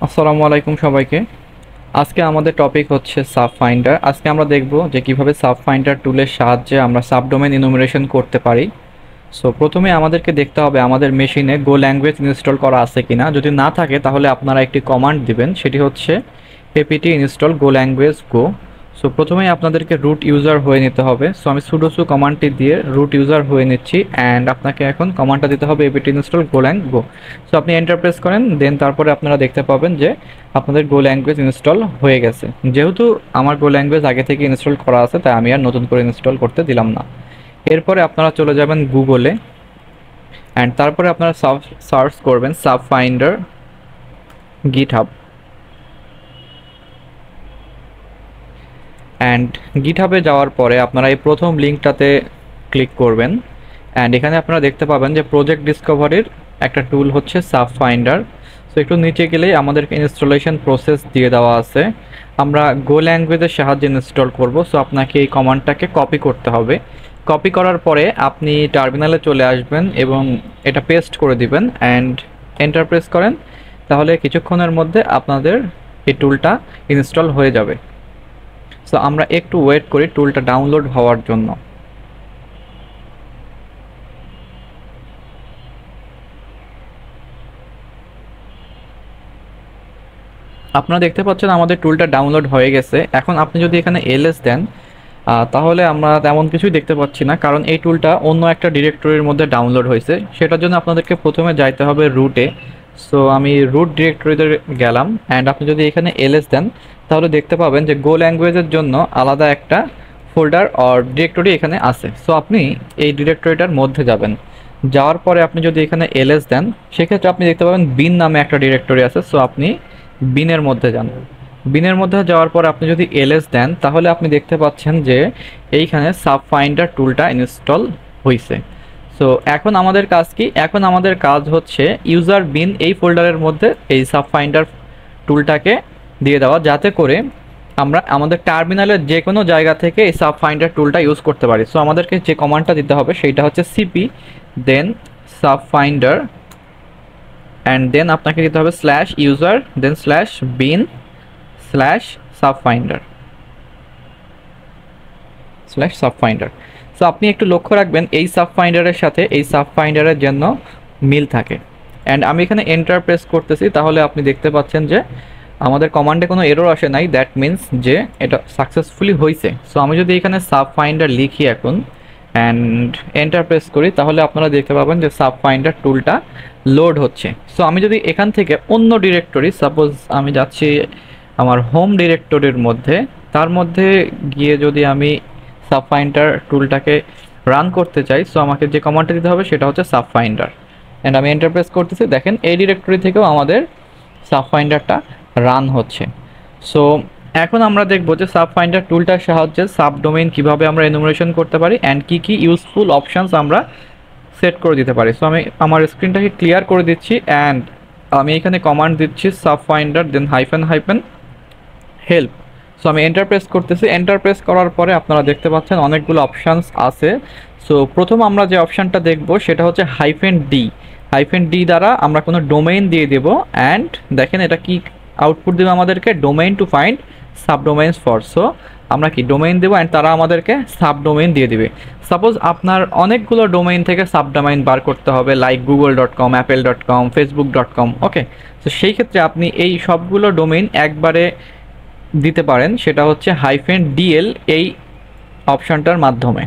আসসালামু আলাইকুম সবাইকে। আজকে আমাদের টপিক হচ্ছে সাব ফাইন্ডার। আজকে আমরা দেখব যে কিভাবে সাব ফাইন্ডার টুলের সাহায্যে আমরা সাবডোমেন ইনুমারেশন করতে পারি। সো প্রথমে আমাদেরকে দেখতে হবে আমাদের মেশিনে গো ল্যাঙ্গুয়েজ ইনস্টল করা আছে কিনা। যদি না থাকে তাহলে আপনারা একটি কমান্ড দিবেন, সেটি হচ্ছে এপিটি ইনস্টল গো ল্যাঙ্গুয়েজ গো। সো প্রথমেই আপনাদেরকে রুট ইউজার হয়ে নিতে হবে। সো আমি সুডোসু কমান্ডটি দিয়ে রুট ইউজার হয়ে নিচ্ছি অ্যান্ড আপনাকে এখন কমান্ডটা দিতে হবে এপিটি ইনস্টল গো ল্যাং গো। সো আপনি এন্টার প্রেস করেন, দেন তারপরে আপনারা দেখতে পাবেন যে আপনাদের গো ল্যাঙ্গুয়েজ ইনস্টল হয়ে গেছে। যেহেতু আমার গো ল্যাঙ্গুয়েজ আগে থেকে ইনস্টল করা আছে তাই আমি আর নতুন করে ইনস্টল করতে দিলাম না। এরপরে আপনারা চলে যাবেন গুগলে অ্যান্ড তারপরে আপনারা সার্চ করবেন সাব ফাইন্ডার গিটহাব অ্যান্ড গিটহাবে যাওয়ার পরে আপনারা এই প্রথম লিঙ্কটাতে ক্লিক করবেন অ্যান্ড এখানে আপনারা দেখতে পাবেন যে প্রজেক্ট ডিসকভারির একটা টুল হচ্ছে সাব ফাইন্ডার। সো একটু নিচে গেলেই আমাদেরকে ইনস্টলেশন প্রসেস দিয়ে দেওয়া আছে। আমরা গো ল্যাঙ্গুয়েজের সাহায্যে ইনস্টল করব। সো আপনাকে এই কমান্ডটাকে কপি করতে হবে। কপি করার পরে আপনি টার্মিনালে চলে আসবেন এবং এটা পেস্ট করে দিবেন অ্যান্ড এন্টার প্রেস করেন, তাহলে কিছুক্ষণের মধ্যে আপনাদের এই টুলটা ইনস্টল হয়ে যাবে। সো আমরা একটু ওয়েট করি টুলটা ডাউনলোড হওয়ার জন্য। আপনারা দেখতে পাচ্ছেন আমাদের টুলটা ডাউনলোড হয়ে গেছে। এখন আপনি যদি এখানে এলএস দেন তাহলে আমরা তেমন কিছুই দেখতে পাচ্ছি না, কারণ এই টুলটা অন্য একটা ডিরেক্টরির মধ্যে ডাউনলোড হয়েছে। সেটার জন্য আপনাদেরকে প্রথমে যাইতে হবে রুটে। সো আমি রুট ডিরেক্টরিতে গেলাম অ্যান্ড আপনি যদি এখানে এলএস দেন তাহলে দেখতে পাবেন যে গো ল্যাঙ্গুয়েজের জন্য আলাদা একটা ফোল্ডার আর ডিরেক্টরি এখানে আছে। সো আপনি এই ডিরেক্টরিটার মধ্যে যাবেন। যাওয়ার পরে আপনি যদি এখানে এলএস দেন সেক্ষেত্রে আপনি দেখতে পাবেন বিন নামে একটা ডিরেক্টরি আছে। সো আপনি বিনের মধ্যে যান। বিনের মধ্যে যাওয়ার পর আপনি যদি এলএস দেন তাহলে আপনি দেখতে পাচ্ছেন যে এইখানে সাব ফাইন্ডার টুলটা ইনস্টল হয়েছে। সো এখন আমাদের কাজ কি? এখন আমাদের কাজ হচ্ছে ইউজার বিন এই ফোল্ডারের মধ্যে এই সাব ফাইন্ডার টুলটাকে দিয়ে দেওয়া, যাতে করে আমরা আমাদের টার্মিনালের যে কোনো জায়গা থেকে এই সাব ফাইন্ডার টুলটা ইউজ করতে পারি। সো আমাদেরকে যে কমান্ডটা দিতে হবে সেইটা হচ্ছে cp then subfinder and then আপনাকে দিতে হবে slash user then slash bin slash subfinder slash subfinder. So আপনি একটু লক্ষ্য রাখবেন এই সাব ফাইন্ডারের সাথে এই সাব ফাইন্ডারের জন্য মিল থাকে। অ্যান্ড আমি এখানে এন্টার প্রেস করতেছি, তাহলে আপনি দেখতে পাচ্ছেন যে আমাদের কমান্ডে কোনো এরর আসে নাই। দ্যাট মিন্স যে এটা সাকসেসফুলি হয়েছে। সো আমি যদি এখানে সাব ফাইন্ডার লিখি এখন অ্যান্ড এন্টার প্রেস করি তাহলে আপনারা দেখতে পাবেন যে সাব ফাইন্ডার টুলটা লোড হচ্ছে। সো আমি যদি এখান থেকে অন্য ডিরেক্টরি, সাপোজ আমি যাচ্ছি আমার হোম ডিরেক্টরির মধ্যে, তার মধ্যে গিয়ে যদি আমি সাব ফাইন্ডার টুলটাকে রান করতে চাই, সো আমাকে যে কমান্ডটা দিতে হবে সেটা হচ্ছে সাব ফাইন্ডার অ্যান্ড আমি এন্টার প্রেস করতেছি। দেখেন এই ডিরেক্টরি থেকেও আমাদের সাব ফাইন্ডারটা রান হচ্ছে। সো এখন আমরা দেখব যে সাব ফাইন্ডার টুলটার সাহায্যে সাবডোমেইন কিভাবে আমরা এনুমারেশন করতে পারি অ্যান্ড কি কি ইউজফুল অপশনস আমরা সেট করে দিতে পারি। সো আমি আমার স্ক্রিনটাকে ক্লিয়ার করে দিচ্ছি অ্যান্ড আমি এখানে কমান্ড দিচ্ছি sub finder then hyphen hyphen help. So আমি এন্টার প্রেস করতেছি। এন্টার প্রেস করার পরে আপনারা দেখতে পাচ্ছেন অনেকগুলো অপশানস আছে। সো প্রথম আমরা যে অপশানটা দেখব সেটা হচ্ছে হাইফেন ডি। হাইফেন ডি দ্বারা আমরা কোনো ডোমেইন দিয়ে দেবো অ্যান্ড দেখেন এটা কি আউটপুট দেবে আমাদেরকে, domain to find subdomains for. So আমরা কি ডোমেইন দেবো অ্যান্ড তারা আমাদেরকে সাবডোমেইন দিয়ে দিবে। সাপোজ আপনার অনেকগুলো ডোমেইন থেকে সাবডোমেইন বার করতে হবে, লাইক google.com, apple.com, facebook.com। ওকে, তো সেই ক্ষেত্রে আপনি এই সবগুলো ডোমেইন একবারে দিতে পারেন, সেটা হচ্ছে হাইফেন ডিএল এই অপশানটার মাধ্যমে।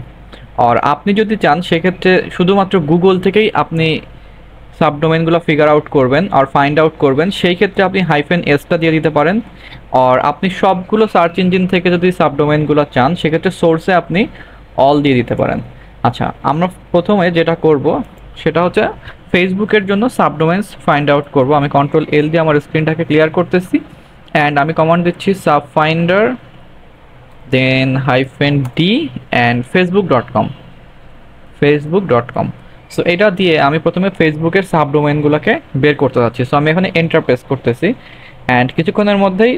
আর আপনি যদি চান সেক্ষেত্রে শুধুমাত্র গুগল থেকেই আপনি সাবডোমেনগুলো ফিগার আউট করবেন আর ফাইন্ড আউট করবেন, সেই ক্ষেত্রে আপনি হাইফেন এসটা দিয়ে দিতে পারেন। আর আপনি সবগুলো সার্চ ইঞ্জিন থেকে যদি সাবডোমেনগুলো চান সেক্ষেত্রে সোর্সে আপনি অল দিয়ে দিতে পারেন। আচ্ছা, আমরা প্রথমে যেটা করব সেটা হচ্ছে ফেসবুকের জন্য সাবডোমেন্স ফাইন্ড আউট করব। আমি কন্ট্রোল এল দিয়ে আমার স্ক্রিনটাকে ক্লিয়ার করতেছি অ্যান্ড আমি কমান্ড দিচ্ছি sub finder then hyphen d and facebook.com। So এটা দিয়ে আমি প্রথমে ফেসবুকের সাবডোমেনগুলোকে বের করতে যাচ্ছি। সো আমি এখানে এন্টার প্রেস করতেছি অ্যান্ড কিছুক্ষণের মধ্যেই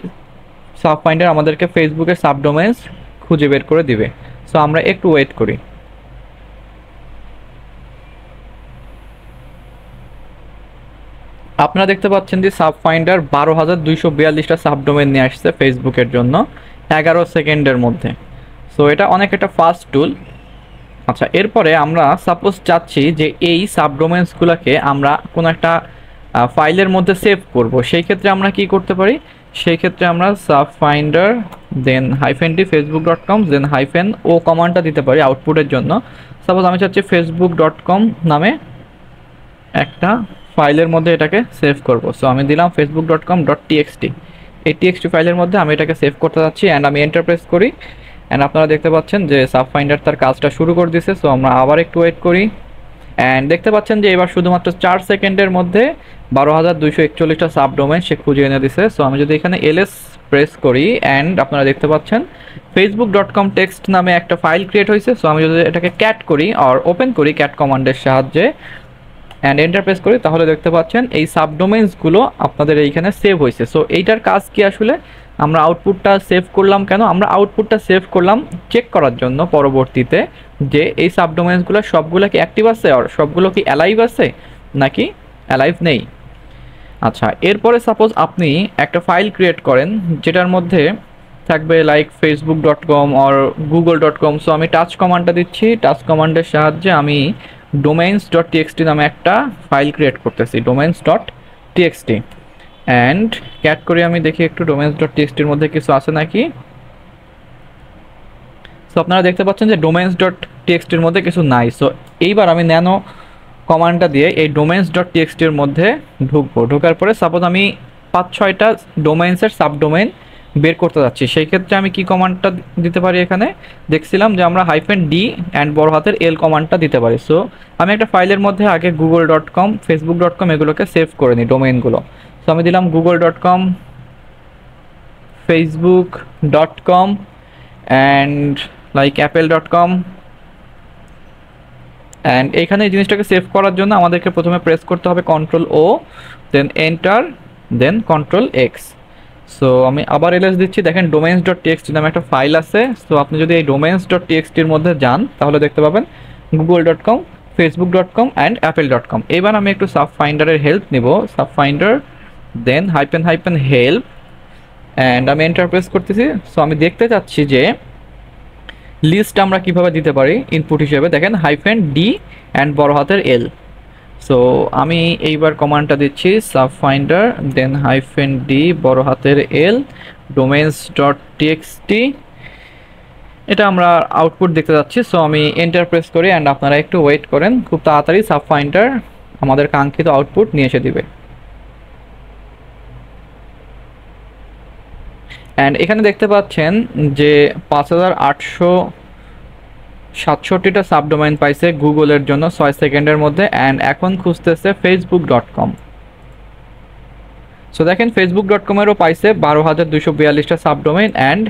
সাব ফাইন্ডার আমাদেরকে ফেসবুকের সাবডোমেন্স খুঁজে বের করে দিবে। সো আমরা একটু ওয়েট করি। আপনারা দেখতে পাচ্ছেন যে সাব ফাইন্ডার 12,242টা সাবডোমেন নিয়ে আসছে ফেসবুকের জন্য 11 সেকেন্ডের মধ্যে। সো এটা অনেক একটা ফাস্ট টুল। আচ্ছা, এরপরে আমরা সাপোজ চাচ্ছি যে এই সাবডোমেন্সগুলোকে আমরা কোনো একটা ফাইলের মধ্যে সেভ করব, সেই ক্ষেত্রে আমরা কি করতে পারি? সেই ক্ষেত্রে আমরা সাব ফাইন্ডার দেন -d facebook.com দেন -o কমান্ডটা দিতে পারি আউটপুটের জন্য। সাপোজ আমি চাচ্ছি facebook.com নামে একটা ফাইলের মধ্যে এটাকে সেভ করব। সো আমি দিলাম facebook.com.txt, এই txt ফাইলের মধ্যে আমি এটাকে সেভ করতে যাচ্ছি অ্যান্ড আমি এন্টার প্রেস করি অ্যান্ড আপনারা দেখতে পাচ্ছেন যে সাব ফাইন্ডার তার কাজটা শুরু করে দিয়েছে। সো আমরা আবার একটু ওয়েট করি অ্যান্ড দেখতে পাচ্ছেন যে এবার শুধুমাত্র 4 সেকেন্ডের মধ্যে 12,241টা সাবডোমেন সে খুঁজে এনে দিছে। সো আমি যদি এখানে ls প্রেস করি অ্যান্ড আপনারা দেখতে পাচ্ছেন facebook.com টেক্সট নামে একটা ফাইল ক্রিয়েট হয়েছে। সো আমি যদি এটাকে ক্যাট করি আর ওপেন করি ক্যাট কমান্ডের সাহায্যে অ্যান্ড এন্টার প্রেস করি, তাহলে দেখতে পাচ্ছেন এই সাবডোমেন্সগুলো আপনাদের এইখানে সেভ হয়েছে। সো এইটার কাজ কি আসলে? আমরা আউটপুটটা সেভ করলাম কেন? আমরা আউটপুটটা সেভ করলাম চেক করার জন্য পরবর্তীতে যে এই সাবডোমেন্সগুলো সবগুলো কি অ্যাক্টিভ আছে আর সবগুলো কি অ্যালাইভ আছে নাকি অ্যালাইভ নেই। আচ্ছা, এরপরে সাপোজ আপনি একটা ফাইল ক্রিয়েট করেন যেটার মধ্যে থাকবে লাইক facebook.com আর google.com। সো আমি টাচ কমান্ডটা দিচ্ছি, টাচ কমান্ডের সাহায্যে আমি domains.txt নামে একটা ফাইল ক্রিয়েট করতেছি, domains.txt অ্যান্ড ক্যাট করে আমি দেখি একটু domains.txt এর মধ্যে কিছু আছে নাকি। সো আপনারা দেখতে পাচ্ছেন যে domains.txt এর মধ্যে কিছু নাই। সো এইবার আমি ন্যানো কমান্ডটা দিয়ে এই domains.txt এর মধ্যে ঢুকবো। ঢোকার পরে সাপোজ আমি 5-6টা ডোমেইনসের সাবডোমেইন বের করতে যাচ্ছি, সেই ক্ষেত্রে আমি কি কমান্ডটা দিতে পারি? এখানে দেখছিলাম যে আমরা -d অ্যান্ড বড় হাতের l কমান্ডটা দিতে পারি। সো আমি একটা ফাইলের মধ্যে আগে google.com facebook.com এগুলোকে সেভ করে নিই ডোমেইনগুলো। সো আমি দিলাম google.com facebook.com and like apple.com and এইখানে এই জিনিসটাকে সেভ করার জন্য আমাদেরকে প্রথমে প্রেস করতে হবে Ctrl+O দেন এন্টার দেন Ctrl+X। সো আমি আবার ls দিচ্ছি, দেখেন domains.txt নামে একটা ফাইল আছে। সো আপনি যদি এই domains.txt এর মধ্যে যান তাহলে দেখতে পাবেন google.com facebook.com অ্যান্ড apple.com। এবার আমি একটু সাব ফাইন্ডারের হেল্প নিব, sub finder then -help and আমি এন্টার প্রেস করতেছি। সো আমি দেখতে চাচ্ছি যে লিস্ট আমরা কিভাবে দিতে পারি ইনপুট হিসেবে, দেখেন -d অ্যান্ড বড় হাতের l। সো আমি এইবার কমান্ডটা দিচ্ছি সাব ফাইন্ডার দেন -d বড় হাতের l domains.txt, এটা আমরা আউটপুট দেখতে যাচ্ছি। সো আমি এন্টার প্রেস করি অ্যান্ড আপনারা একটু ওয়েট করেন, খুব তাড়াতাড়ি সাব ফাইন্ডার আমাদের কাঙ্ক্ষিত আউটপুট নিয়ে এসে দিবে। অ্যান্ড এখানে দেখতে পাচ্ছেন যে 5,867টা সাবডোমেইন পাইছে গুগলের জন্য 6 সেকেন্ডের মধ্যে অ্যান্ড এখন খুঁজতেছে facebook.com। সো দেখেন facebook.com এরও পাইছে 12,242টা সাবডোমেইন অ্যান্ড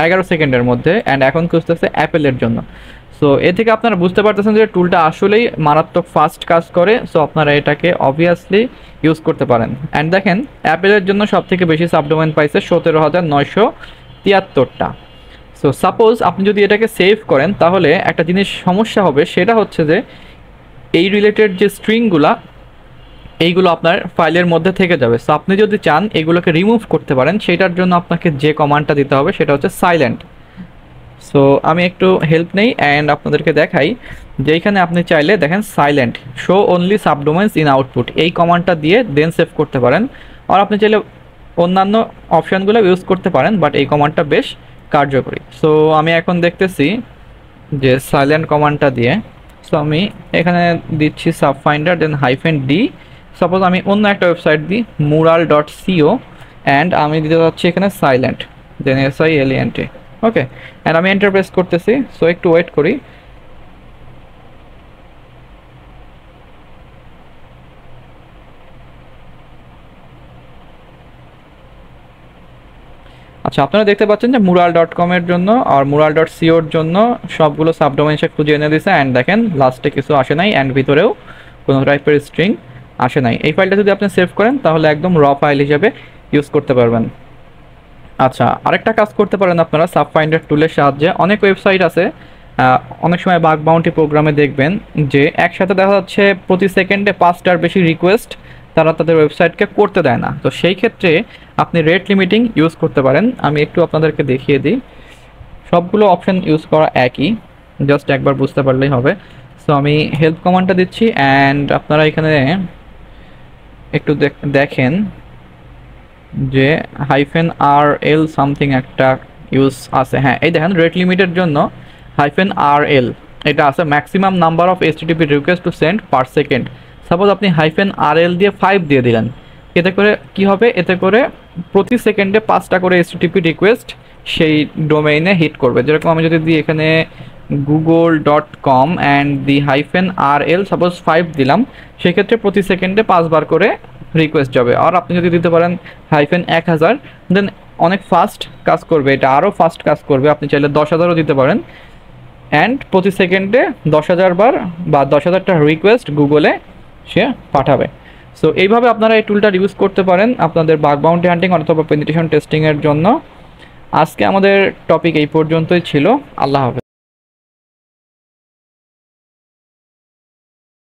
11 সেকেন্ডের মধ্যে অ্যান্ড এখন খুঁজতেছে অ্যাপেলের জন্য। সো এ থেকে আপনারা বুঝতে পারতেছেন যে টুলটা আসলেই মারাত্মক ফাস্ট কাজ করে। সো আপনারা এটাকে অবভিয়াসলি ইউজ করতে পারেন। অ্যান্ড দেখেন অ্যাপেলের জন্য সব থেকে বেশি সাবডোমেইন পাইছে 17,973টা। সো সাপোজ আপনি যদি এটাকে সেভ করেন তাহলে একটা জিনিস সমস্যা হবে, সেটা হচ্ছে যে এই রিলেটেড যে স্ট্রিংগুলা এইগুলো আপনার ফাইলের মধ্যে থেকে যাবে। সো আপনি যদি চান এগুলোকে রিমুভ করতে পারেন, সেটার জন্য আপনাকে যে কমান্ডটা দিতে হবে সেটা হচ্ছে সাইলেন্ট। সো আমি একটু হেল্প নেই অ্যান্ড আপনাদেরকে দেখাই যে এইখানে আপনি চাইলে দেখেন silent show only subdomains in output, এই কমান্ডটা দিয়ে দেন সেভ করতে পারেন। আর আপনি চাইলে অন্যান্য অপশানগুলো ইউজ করতে পারেন, বাট এই কমান্ডটা বেশ কার্যকরী। সো আমি এখন দেখতেছি যে সাইলেন্ট কমান্ডটা দিয়ে, সো আমি এখানে দিচ্ছি সাব ফাইন্ডার দেন -d। সাপোজ আমি অন্য একটা ওয়েবসাইট দিই mural.co অ্যান্ড আমি দিতে যাচ্ছি এখানে silent then SILENT। Okay, and আমি এন্টার প্রেস করতেছি। সো একটু ওয়েট করি। আচ্ছা, আপনারা দেখতে পাচ্ছেন যে mural.com এর জন্য আর mural.co এর জন্য সবগুলো সাবডোমেইন সে খুঁজে এনে দিয়েছে অ্যান্ড দেখেন লাস্টে কিছু আসে নাই অ্যান্ড ভিতরেও কোনো টাইপের স্ট্রিং আসে নাই। এই ফাইলটা যদি আপনি সেভ করেন তাহলে একদম র ফাইল হিসেবে ইউজ করতে পারবেন। আচ্ছা, আরেকটা কাজ করতে পারেন আপনারা সাব ফাইন্ডার টুলের সাহায্যে। অনেক ওয়েবসাইট আছে, অনেক সময় বাগ বাউন্টি প্রোগ্রামে দেখবেন যে একসাথে দেখা যাচ্ছে প্রতি সেকেন্ডে 5টার বেশি রিকোয়েস্ট তারা তাদের ওয়েবসাইটকে করতে দেয় না। তো সেই ক্ষেত্রে আপনি রেট লিমিটিং ইউজ করতে পারেন। আমি একটু আপনাদেরকে দেখিয়ে দিই। সবগুলো অপশন ইউজ করা একই, জাস্ট একবার বুঝতে পারলেই হবে। সো আমি হেল্প কমান্ডটা দিচ্ছি অ্যান্ড আপনারা এখানে একটু দেখেন যে -RL সামথিং একটা ইউজ আছে। হ্যাঁ, এই দেখেন রেট লিমিটের জন্য -RL এটা আছে, maximum number of HTTP request to send per second. Suppose আপনি -RL দিয়ে 5 দিয়ে দিলেন, এতে করে কি হবে, এতে করে প্রতি সেকেন্ডে 5টা করে HTTP রিকোয়েস্ট সেই ডোমেইনে হিট করবে। যেরকম আমি যদি দিই এখানে google.com and the -RL suppose 5 দিলাম, সেক্ষেত্রে প্রতি সেকেন্ডে 5 বার করে রিকোয়েস্ট যাবে। আর আপনি যদি দিতে পারেন -1000, দেন অনেক ফাস্ট কাজ করবে, এটা আরও ফাস্ট কাজ করবে। আপনি চাইলে 10,000ও দিতে পারেন অ্যান্ড প্রতি সেকেন্ডে 10,000 বার বা 10,000টা রিকোয়েস্ট গুগলে সে পাঠাবে। সো এইভাবে আপনারা এই টুলটা ইউজ করতে পারেন আপনাদের বাগ বাউন্টি হান্টিং অথবা পেনিট্রেশন টেস্টিংয়ের জন্য। আজকে আমাদের টপিক এই পর্যন্তই ছিল। আল্লাহ হাফেজ।